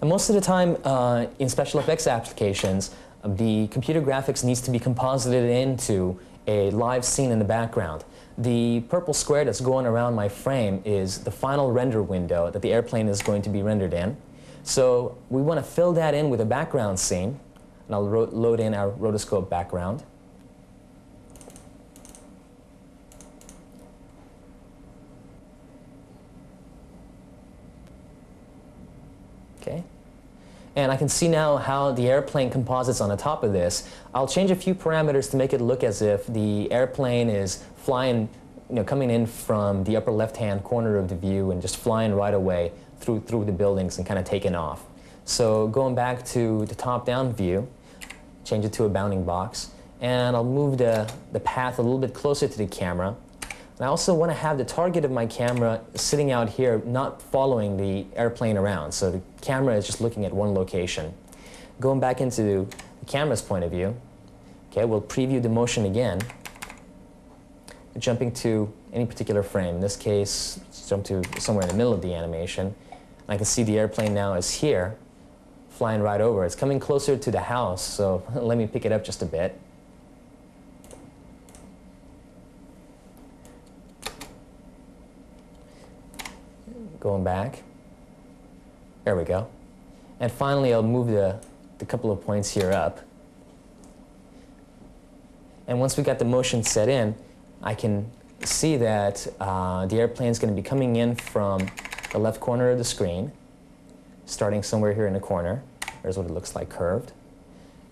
And most of the time in special effects applications, the computer graphics needs to be composited into a live scene in the background. The purple square that's going around my frame is the final render window that the airplane is going to be rendered in. So we want to fill that in with a background scene. And I'll load in our rotoscope background. Okay. And I can see now how the airplane composites on the top of this. I'll change a few parameters to make it look as if the airplane is flying, coming in from the upper left-hand corner of the view and just flying right away through the buildings and kind of taking off. So going back to the top-down view, change it to a bounding box, and I'll move the path a little bit closer to the camera. And I also want to have the target of my camera sitting out here, not following the airplane around. So the camera is just looking at one location. Going back into the camera's point of view, okay, we'll preview the motion again. Jumping to any particular frame. In this case, jump to somewhere in the middle of the animation. And I can see the airplane now is here, flying right over. It's coming closer to the house, so let me pick it up just a bit. Going back. There we go. And finally, I'll move the couple of points here up. And once we got the motion set in, I can see that the airplane is going to be coming in from the left corner of the screen, starting somewhere here in the corner. There's what it looks like curved.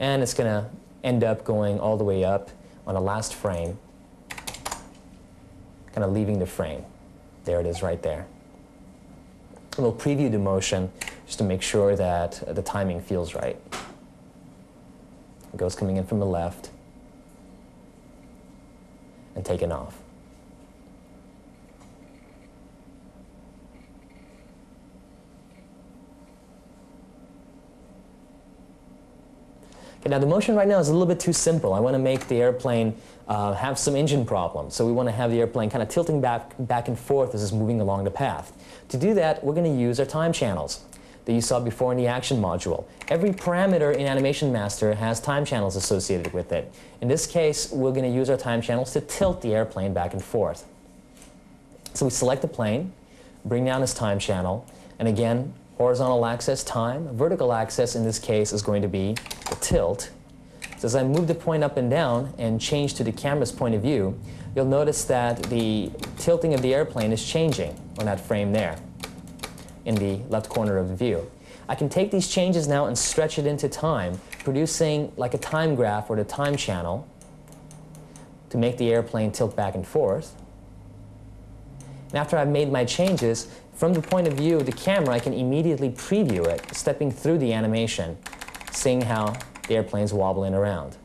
And it's going to end up going all the way up on the last frame, kind of leaving the frame. There it is right there. And we'll preview the motion just to make sure that the timing feels right. It goes coming in from the left and taking off. Okay, now the motion right now is a little bit too simple. I want to make the airplane have some engine problems. So we want to have the airplane kind of tilting back and forth as it's moving along the path. To do that, we're going to use our time channels that you saw before in the action module. Every parameter in Animation Master has time channels associated with it. In this case, we're going to use our time channels to tilt the airplane back and forth. So we select the plane, bring down this time channel, and again, horizontal axis, time. Vertical axis, in this case, is going to be the tilt. So as I move the point up and down and change to the camera's point of view, you'll notice that the tilting of the airplane is changing on that frame there in the left corner of the view. I can take these changes now and stretch it into time, producing like a time graph or the time channel to make the airplane tilt back and forth. And after I've made my changes, from the point of view of the camera, I can immediately preview it, stepping through the animation, seeing how the airplane's wobbling around.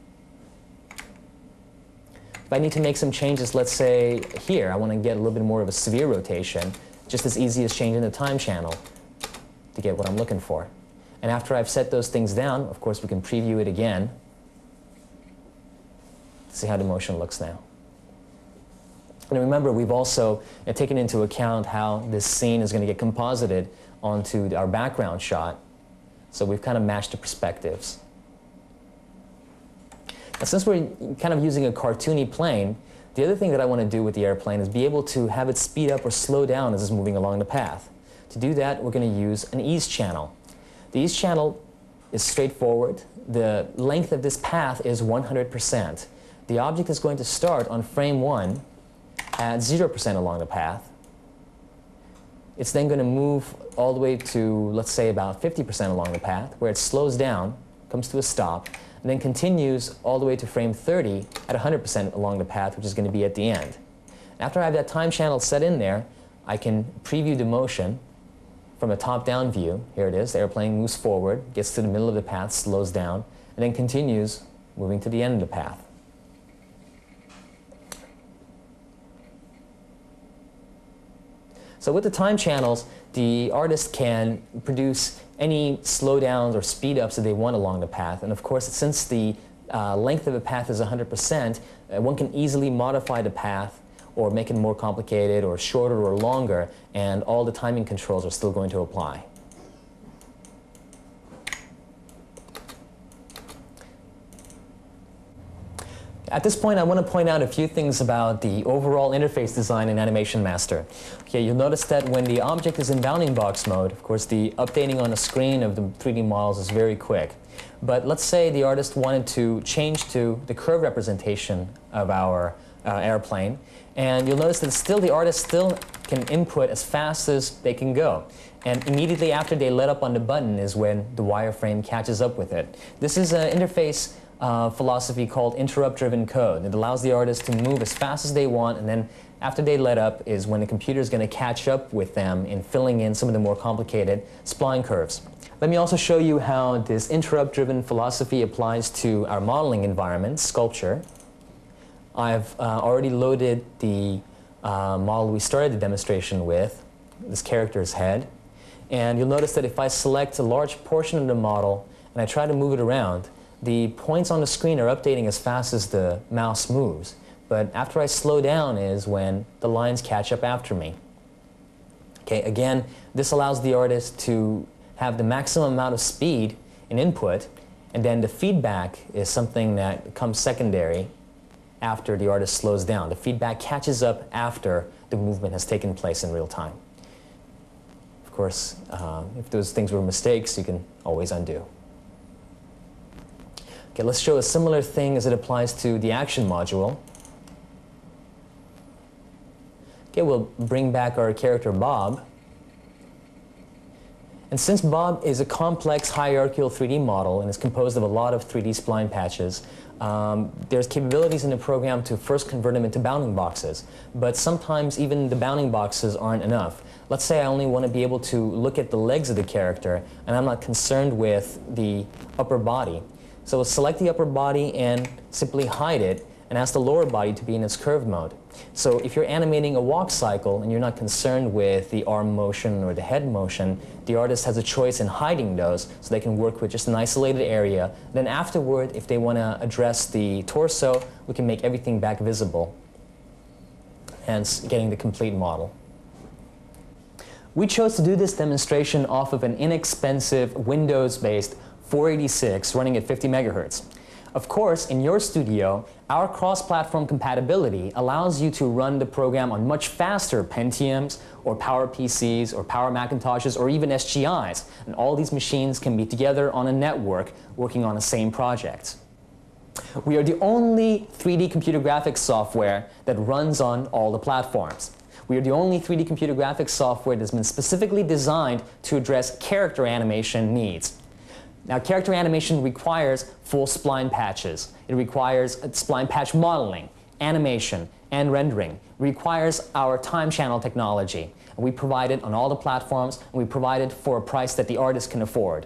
If I need to make some changes, let's say here, I want to get a little bit more of a severe rotation, just as easy as changing the time channel to get what I'm looking for. And after I've set those things down, of course, we can preview it again to see how the motion looks now. And remember, we've also taken into account how this scene is going to get composited onto our background shot. So we've kind of matched the perspectives. Now, since we're kind of using a cartoony plane, the other thing that I want to do with the airplane is be able to have it speed up or slow down as it's moving along the path. To do that, we're going to use an ease channel. The ease channel is straightforward. The length of this path is 100%. The object is going to start on frame 1 at 0% along the path. It's then going to move all the way to, let's say, about 50% along the path, where it slows down, comes to a stop, and then continues all the way to frame 30 at 100% along the path, which is going to be at the end. After I have that time channel set in there, I can preview the motion from a top-down view. Here it is. The airplane moves forward, gets to the middle of the path, slows down, and then continues moving to the end of the path. So with the time channels, the artist can produce any slowdowns or speed ups that they want along the path. And of course, since the length of a path is 100%, one can easily modify the path or make it more complicated or shorter or longer, and all the timing controls are still going to apply. At this point, I want to point out a few things about the overall interface design in Animation Master. Okay, you'll notice that when the object is in bounding box mode, of course, the updating on the screen of the 3D models is very quick. But let's say the artist wanted to change to the curve representation of our airplane, and you'll notice that still the artist still can input as fast as they can go. And immediately after they let up on the button is when the wireframe catches up with it. This is an interface philosophy called interrupt-driven code. It allows the artist to move as fast as they want, and then after they let up is when the computer is going to catch up with them in filling in some of the more complicated spline curves. Let me also show you how this interrupt-driven philosophy applies to our modeling environment, sculpture. I've already loaded the model we started the demonstration with, this character's head. And you'll notice that if I select a large portion of the model and I try to move it around, the points on the screen are updating as fast as the mouse moves. But after I slow down is when the lines catch up after me. Okay, again, this allows the artist to have the maximum amount of speed in input, and then the feedback is something that comes secondary after the artist slows down. The feedback catches up after the movement has taken place in real time. Of course, if those things were mistakes, you can always undo. Okay, let's show a similar thing as it applies to the action module. Okay, we'll bring back our character Bob. And since Bob is a complex hierarchical 3D model and is composed of a lot of 3D spline patches, there's capabilities in the program to first convert them into bounding boxes. But sometimes even the bounding boxes aren't enough. Let's say I only want to be able to look at the legs of the character, and I'm not concerned with the upper body. So we'll select the upper body and simply hide it and ask the lower body to be in its curved mode. So if you're animating a walk cycle and you're not concerned with the arm motion or the head motion, the artist has a choice in hiding those so they can work with just an isolated area. Then afterward, if they want to address the torso, we can make everything back visible, hence getting the complete model. We chose to do this demonstration off of an inexpensive Windows-based 486 running at 50 megahertz. Of course, in your studio, our cross-platform compatibility allows you to run the program on much faster Pentiums or PowerPCs or Power Macintoshes or even SGIs, and all these machines can be together on a network working on the same project. We are the only 3D computer graphics software that runs on all the platforms. We are the only 3D computer graphics software that's been specifically designed to address character animation needs. Now, character animation requires full spline patches. It requires spline patch modeling, animation, and rendering. It requires our time channel technology. And we provide it on all the platforms, and we provide it for a price that the artist can afford.